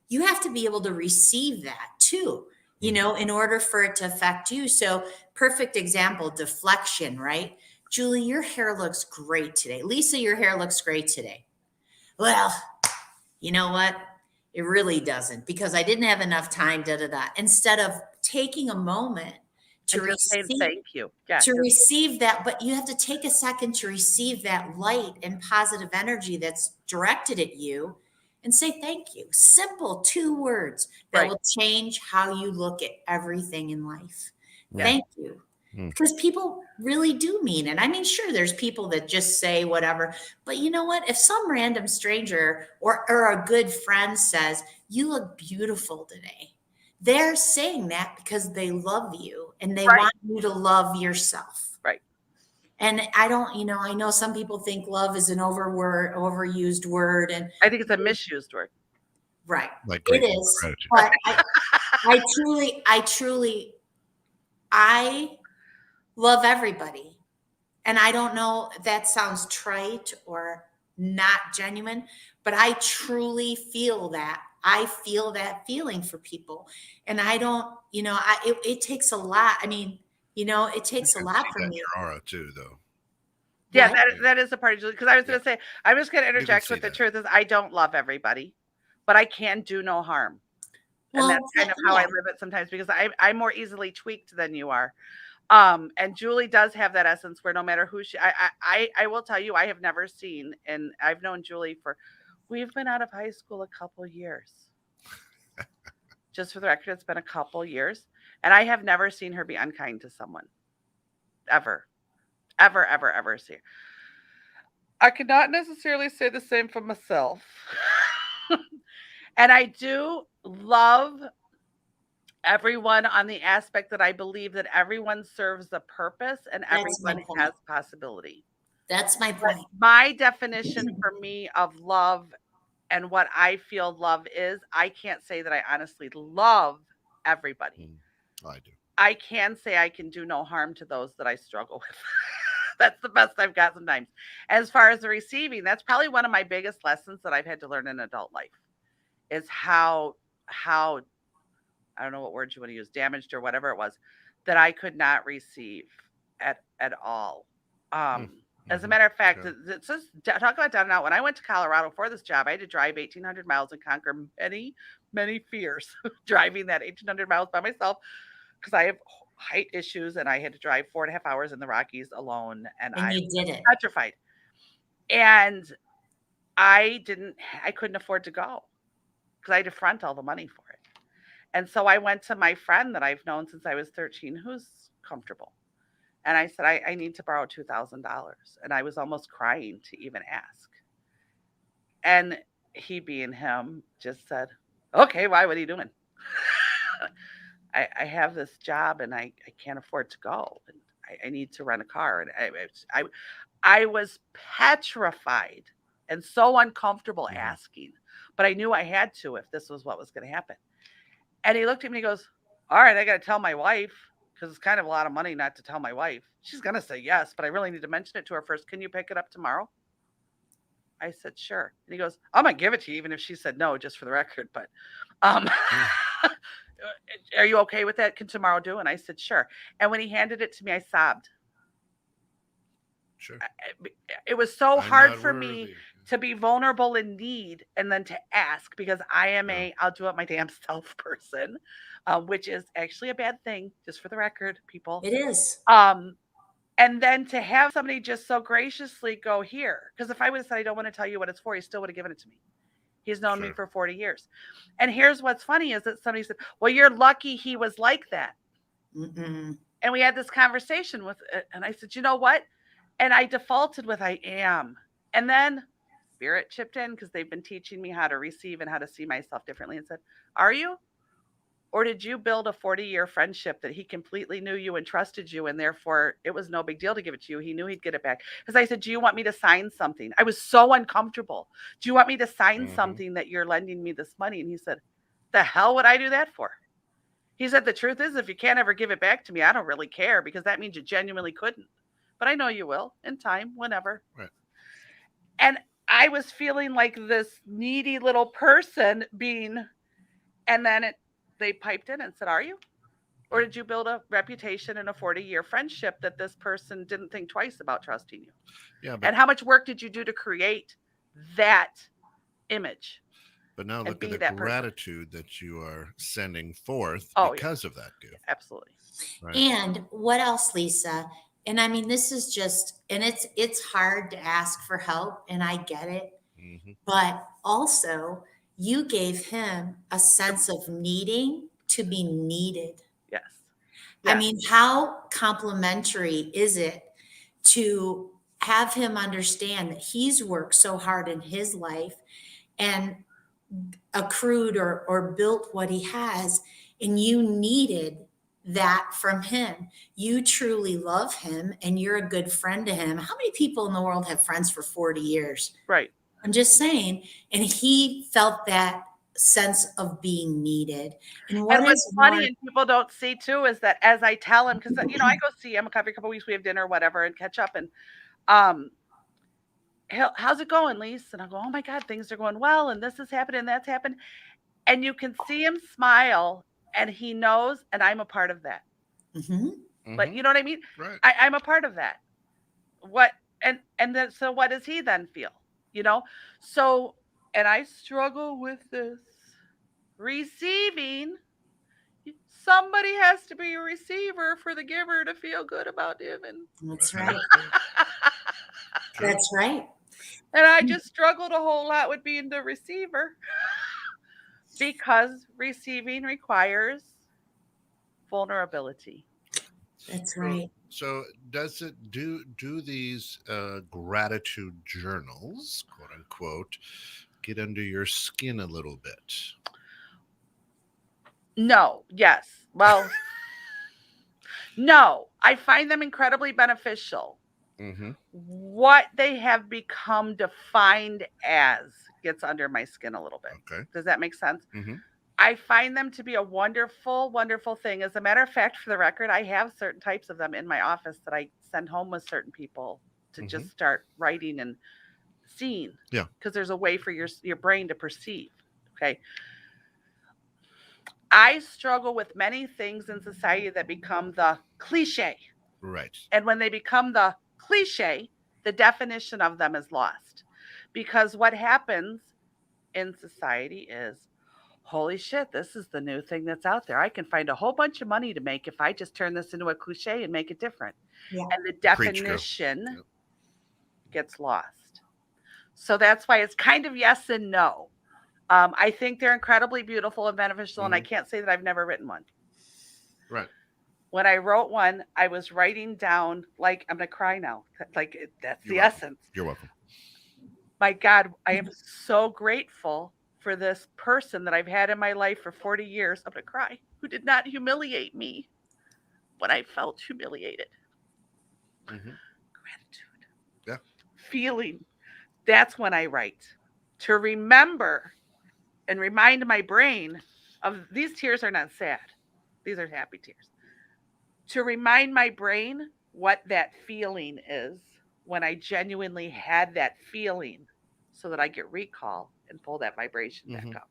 you have to be able to receive that too, in order for it to affect you. So perfect example, deflection, right? Julie, your hair looks great today. Lisa, your hair looks great today. Well, you know what? It really doesn't, because I didn't have enough time, Instead of taking a moment to receive, thank you. Receive that, but you have to take a second to receive that light and positive energy that's directed at you and say thank you. Simple 2 words that will change how you look at everything in life. Thank you. Because people really do mean it. I mean, sure, there's people that just say whatever, but you know what? If some random stranger or a good friend says, you look beautiful today, they're saying that because they love you and they want you to love yourself. Right. And I know some people think love is an overused word. And I think it's a misused word. Right. It is. But I love everybody. And I don't know if that sounds trite or not genuine, but I truly feel that. I feel that feeling for people. And I don't, it takes a lot. I mean, it takes a lot for me. Your aura too, though. Yeah, that is a part of Julie. Because I was going to say, I'm just going to interject with the truth is I don't love everybody, but I can do no harm. And that's kind of how I live it sometimes, because I'm more easily tweaked than you are. And Julie does have that essence where no matter who I will tell you, I have never seen, and I've known Julie we've been out of high school a couple years. Just for the record, it's been a couple years, and I have never seen her be unkind to someone. Ever see her. I cannot necessarily say the same for myself. And I do love everyone on the aspect that I believe that everyone serves a purpose and That's my everyone point. has possibility. That's my But point. my definition for me of love and what I feel love is, I can't say that I honestly love everybody. I do. I can say I can do no harm to those that I struggle with. That's the best I've got sometimes. As far as the receiving, that's probably one of my biggest lessons that I've had to learn in adult life is how I don't know what words you want to use, damaged or whatever it was, that I could not receive at all. As a matter of fact, Sure. it's just talk about down and out. When I went to Colorado for this job, I had to drive 1,800 miles and conquer many, many fears driving that 1,800 miles by myself because I have height issues and I had to drive 4.5 hours in the Rockies alone, and And I you did was it. petrified. And I couldn't afford to go because I had to front all the money for it. And so I went to my friend that I've known since I was 13, who's comfortable. And I said, I need to borrow $2,000. And I was almost crying to even ask. And he, being him, just said, okay, why? What are you doing? I have this job and I can't afford to go. And I need to rent a car. And I was petrified and so uncomfortable asking. But I knew I had to if this was what was going to happen. And he looked at me and he goes, all right, I got to tell my wife because it's kind of a lot of money not to tell my wife. She's going to say yes, but I really need to mention it to her first. Can you pick it up tomorrow? I said, sure. And he goes, I'm going to give it to you, even if she said no, just for the record. But are you okay with that? Can tomorrow do? And I said, sure. And when he handed it to me, I sobbed. Sure. It was so I'm hard not for worthy. me to be vulnerable in need and then to ask because I am I'll do it my damn self person, which is actually a bad thing, just for the record, people. It is. And then to have somebody just so graciously go here, because if I would have said, I don't want to tell you what it's for, he still would have given it to me. He's known me for 40 years. And here's what's funny is that somebody said, well, you're lucky he was like that. Mm-mm. And we had this conversation with, and I said, you know what? And I defaulted with, I am. And then Spirit chipped in because they've been teaching me how to receive and how to see myself differently and said, are you? Or did you build a 40-year friendship that he completely knew you and trusted you, and therefore it was no big deal to give it to you? He knew he'd get it back. Because I said, do you want me to sign something? I was so uncomfortable. Do you want me to sign something that you're lending me this money? And he said, the hell would I do that for? He said, the truth is, if you can't ever give it back to me, I don't really care because that means you genuinely couldn't. But I know you will in time, whenever. Right. And I was feeling like this needy little person being, and then they piped in and said, are you? Or did you build a reputation and a 40-year friendship that this person didn't think twice about trusting you? Yeah. And how much work did you do to create that image? But now look at the gratitude that you are sending forth because of that gift. Absolutely. Right. And what else, Lisa? And I mean, this is just, and it's hard to ask for help, and I get it. But also, you gave him a sense of needing to be needed. Yes. I mean, how complimentary is it to have him understand that he's worked so hard in his life and accrued or built what he has, and you needed that from him. You truly love him and you're a good friend to him. How many people in the world have friends for 40 years? Right. I'm just saying. And he felt that sense of being needed. And what's funny and people don't see too is that as I tell him, because you know, I go see him every couple of weeks, we have dinner or whatever and catch up, and how's it going, Lise? And I go, oh my God, things are going well, and this has happened and that's happened. And you can see him smile, and he knows, and I'm a part of that. But you know what I mean? Right. I'm a part of that. What and then so what does he then feel? You know? So, and I struggle with this receiving. Somebody has to be a receiver for the giver to feel good about giving. That's right. That's right. And I just struggled a whole lot with being the receiver because receiving requires vulnerability. That's right. So does it do these gratitude journals, quote unquote, get under your skin a little bit? No, yes. Well, no, I find them incredibly beneficial. Mm-hmm. What they have become defined as gets under my skin a little bit. Okay. Does that make sense? Mm-hmm. I find them to be a wonderful, wonderful thing. As a matter of fact, for the record, I have certain types of them in my office that I send home with certain people to Mhm. just start writing and seeing. Yeah. Because there's a way for your brain to perceive. Okay. I struggle with many things in society that become the cliche. Right. And when they become the cliche, the definition of them is lost. Because what happens in society is, holy shit, this is the new thing that's out there. I can find a whole bunch of money to make if I just turn this into a cliche and make it different. Yeah. And the Preach, girl. definition Yep. gets lost. So that's why it's kind of yes and no. I think they're incredibly beautiful and beneficial, and I can't say that I've never written one. Right. When I wrote one, I was writing down, like, I'm going to cry now. Like, that's the You're welcome. essence. You're welcome. My God, I am so grateful for this person that I've had in my life for 40 years. I'm going to cry. Who did not humiliate me when I felt humiliated. Mm-hmm. Gratitude. Yeah. Feeling. That's when I write. To remember and remind my brain of these tears are not sad. These are happy tears. To remind my brain what that feeling is when I genuinely had that feeling so that I get recall and pull that vibration back up.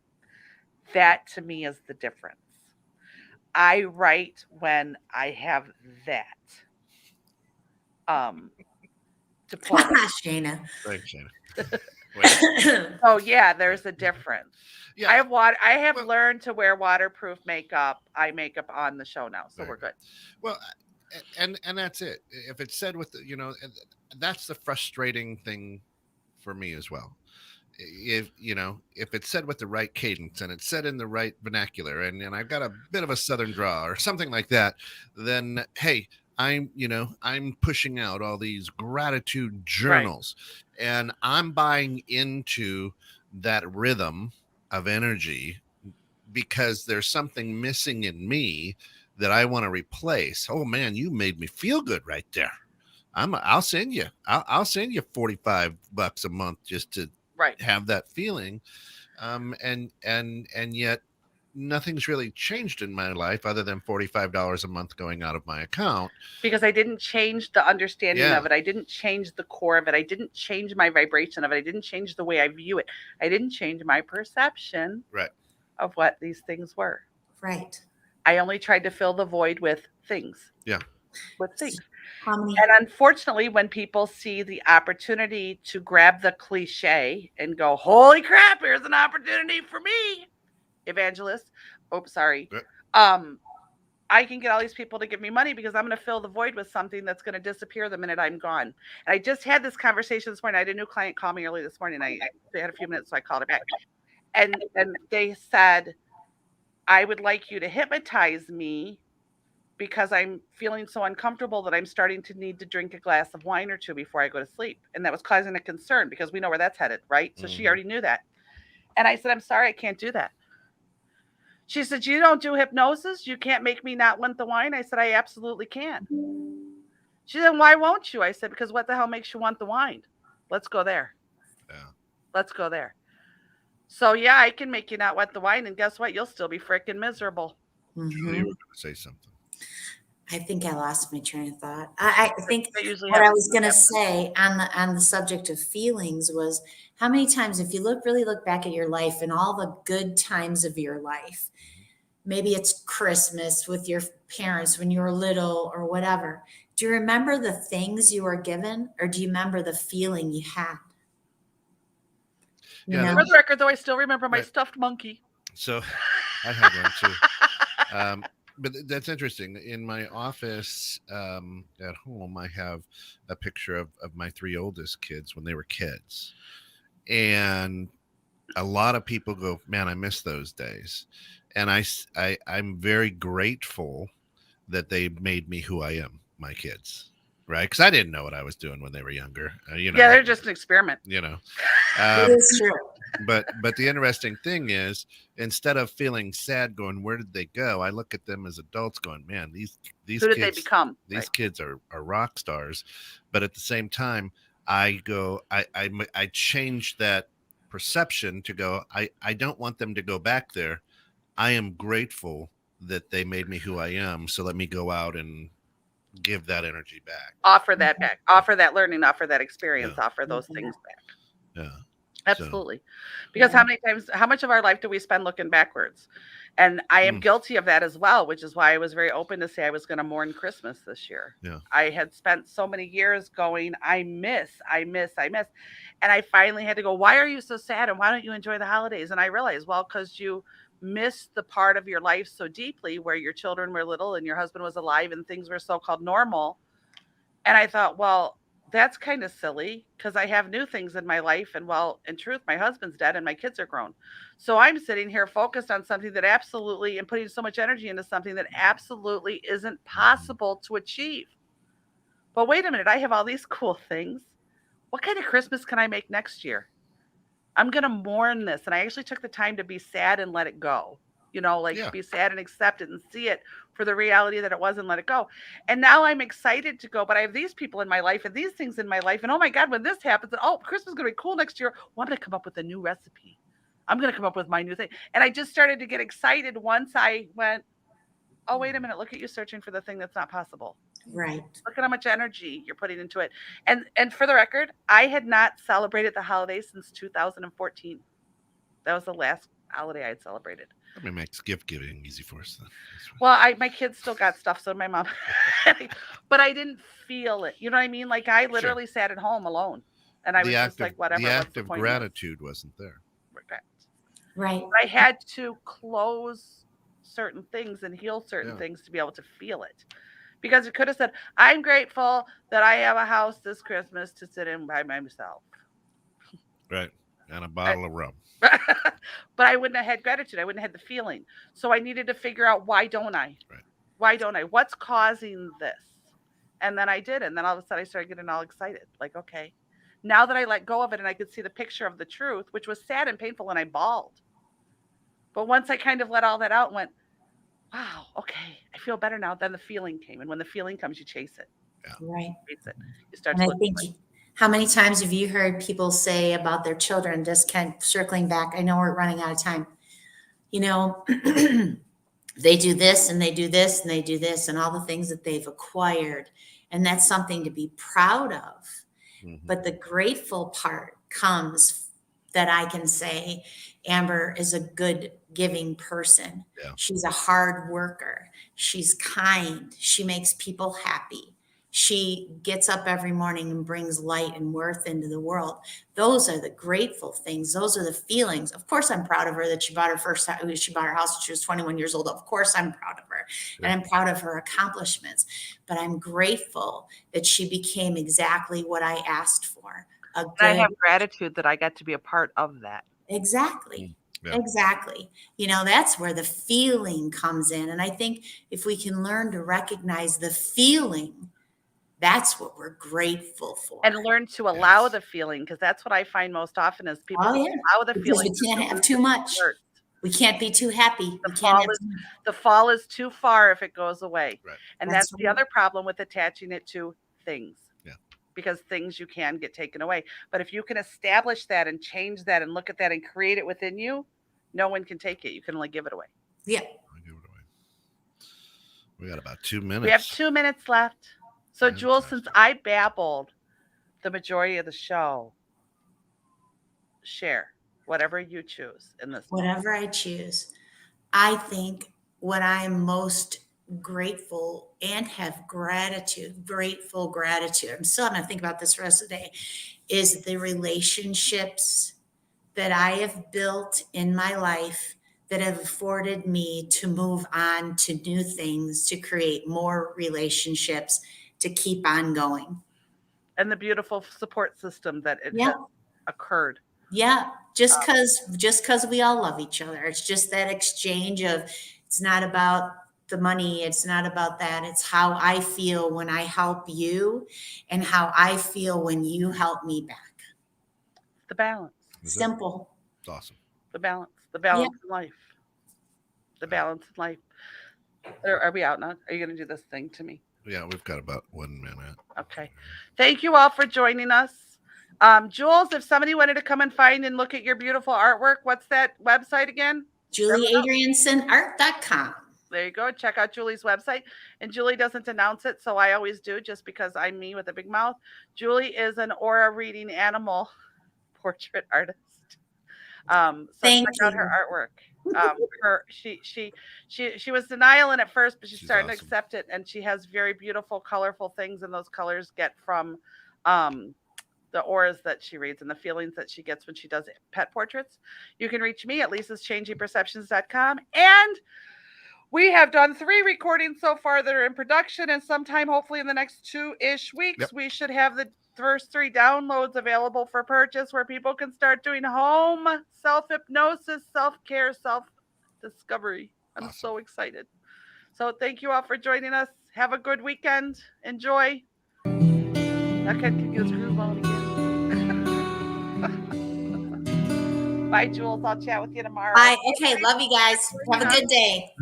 That to me is the difference. I write when I have that. To pull Shayna. Thanks, Shayna. Oh yeah, there's a difference. Yeah. I have learned to wear waterproof makeup, eye makeup on the show now, so we're good. Well, and that's it. If it's said with that's the frustrating thing for me as well. If it's said with the right cadence and it's said in the right vernacular, and I've got a bit of a southern draw or something like that, then hey, I'm pushing out all these gratitude journals, and I'm buying into that rhythm of energy because there's something missing in me that I want to replace. Oh man, you made me feel good right there. I'll send you $45 a month just to have that feeling. And yet nothing's really changed in my life other than $45 a month going out of my account. Because I didn't change the understanding of it. I didn't change the core of it. I didn't change my vibration of it. I didn't change the way I view it. I didn't change my perception of what these things were. Right. I only tried to fill the void with things. Yeah. With things. And unfortunately, when people see the opportunity to grab the cliche and go, holy crap, here's an opportunity for me, evangelist. Oh, sorry. I can get all these people to give me money because I'm going to fill the void with something that's going to disappear the minute I'm gone. And I just had this conversation this morning. I had a new client call me early this morning. I had a few minutes, so I called her back. And they said, I would like you to hypnotize me because I'm feeling so uncomfortable that I'm starting to need to drink a glass of wine or two before I go to sleep. And that was causing a concern because we know where that's headed, right? So she already knew that. And I said, I'm sorry, I can't do that. She said, you don't do hypnosis? You can't make me not want the wine? I said, I absolutely can. She said, why won't you? I said, because what the hell makes you want the wine? Let's go there. Yeah. Let's go there. So yeah, I can make you not want the wine. And guess what? You'll still be freaking miserable. You were going to say something. I think I lost my train of thought. I think what I was going to say on the subject of feelings was how many times, if you really look back at your life and all the good times of your life, maybe it's Christmas with your parents when you were little or whatever. Do you remember the things you were given, or do you remember the feeling you had? For the record, though, I still remember my stuffed monkey. So I had one too. But that's interesting. In my office at home, I have a picture of my three oldest kids when they were kids. And a lot of people go, man, I miss those days. And I'm very grateful that they made me who I am, my kids. right? Because I didn't know what I was doing when they were younger. Yeah, they're just an experiment. It is true. But the interesting thing is, instead of feeling sad, going, "Where did they go?" I look at them as adults, going, "Man, these Who did they kids, become? these Right. kids are rock stars." But at the same time, I change that perception to go, I don't want them to go back there. I am grateful that they made me who I am. So let me go out and give that energy back. Offer that back. Offer that learning. Offer that experience. Yeah. Offer those things back. Yeah. Absolutely. Because how much of our life do we spend looking backwards? And I am guilty of that as well, which is why I was very open to say I was going to mourn Christmas this year. Yeah. I had spent so many years going, I miss. And I finally had to go, why are you so sad? And why don't you enjoy the holidays? And I realized, well, because you missed the part of your life so deeply where your children were little and your husband was alive and things were so-called normal. And I thought, well, that's kind of silly because I have new things in my life. And well, in truth, my husband's dead and my kids are grown. So I'm sitting here focused on something that absolutely, and putting so much energy into something that absolutely isn't possible to achieve. But wait a minute, I have all these cool things. What kind of Christmas can I make next year? I'm going to mourn this. And I actually took the time to be sad and let it go. Be sad and accept it and see it for the reality that it was and let it go. And now I'm excited to go, but I have these people in my life and these things in my life. And oh my God, when this happens, Christmas is going to be cool next year. Well, I'm going to come up with a new recipe. I'm going to come up with my new thing. And I just started to get excited once I went, oh, wait a minute, look at you searching for the thing that's not possible. Right. Look at how much energy you're putting into it. And for the record, I had not celebrated the holidays since 2014. That was the last holiday I had celebrated. I mean, makes gift giving easy for us then. Well, my kids still got stuff, so my mom. But I didn't feel it. You know what I mean? Like I literally sat at home alone, and I was just like, whatever. The act of gratitude wasn't there. Right. But I had to close certain things and heal certain things to be able to feel it. Because it could have said, I'm grateful that I have a house this Christmas to sit in by myself. Right. And a bottle of rum. But I wouldn't have had gratitude. I wouldn't have had the feeling. So I needed to figure out, why don't I? Right. Why don't I? What's causing this? And then I did. And then all of a sudden I started getting all excited. Like, okay, now that I let go of it and I could see the picture of the truth, which was sad and painful, and I bawled. But once I kind of let all that out and went, wow, okay, I feel better now. Then the feeling came. And when the feeling comes, you chase it. Yeah. Right. You chase it. You start and to I think, how many times have you heard people say about their children, just kind of circling back? I know we're running out of time. They do this and they do this and they do this and all the things that they've acquired. And that's something to be proud of. Mm-hmm. But the grateful part comes that I can say Amber is a good giving person. Yeah. She's a hard worker. She's kind. She makes people happy. She gets up every morning and brings light and worth into the world. Those are the grateful things. Those are the feelings. Of course, I'm proud of her that she bought her house when she was 21 years old. Of course, I'm proud of her. Sure. And I'm proud of her accomplishments. But I'm grateful that she became exactly what I asked for. I have gratitude that I got to be a part of that. Exactly. Yeah. Exactly. That's where the feeling comes in. And I think if we can learn to recognize the feeling, that's what we're grateful for. And learn to allow the feeling, because that's what I find most often is people allow the feeling. We can't have too much. We can't be too happy. The fall is too far if it goes away. Right. And that's the other problem with attaching it to things. Yeah. Because things you can get taken away. But if you can establish that and change that and look at that and create it within you, no one can take it. You can only give it away. Yeah. Give it away. We got about 2 minutes. We have 2 minutes left. So, Jules, since I babbled the majority of the show, share whatever you choose in this. Whatever I choose. I think what I'm most grateful and have grateful gratitude. I'm still having to think about this the rest of the day, is the relationships that I have built in my life that have afforded me to move on to new things, to create more relationships, to keep on going. And the beautiful support system that has occurred. Yeah. Just because we all love each other. It's just that exchange of, it's not about the money. It's not about that. It's how I feel when I help you and how I feel when you help me back. The balance. Is it? Simple. It's awesome. The balance in life. The balance in life. Are we out now? Are you going to do this thing to me? Yeah, we've got about 1 minute. Okay. Thank you all for joining us. Jules, if somebody wanted to come and find and look at your beautiful artwork, what's that website again? JulieAdriansonArt.com. There you go. Check out Julie's website. And Julie doesn't announce it, so I always do just because I'm me with a big mouth. Julie is an aura reading animal portrait artist. So Thank check out her artwork. She was denial at first, but she's starting awesome. to accept it, and she has very beautiful, colorful things, and those colors get from the auras that she reads and the feelings that she gets when she does pet portraits. You can reach me at lisaschangingperceptions.com, and we have done 3 recordings so far that are in production, and sometime, hopefully in the next 2-ish weeks, we should have the first 3 downloads available for purchase where people can start doing home self-hypnosis, self-care, self-discovery. I'm so excited. So thank you all for joining us. Have a good weekend. Enjoy. I can get this groove on again. Bye, Jules. I'll chat with you tomorrow. Bye. Okay. Love you guys. Have a good day.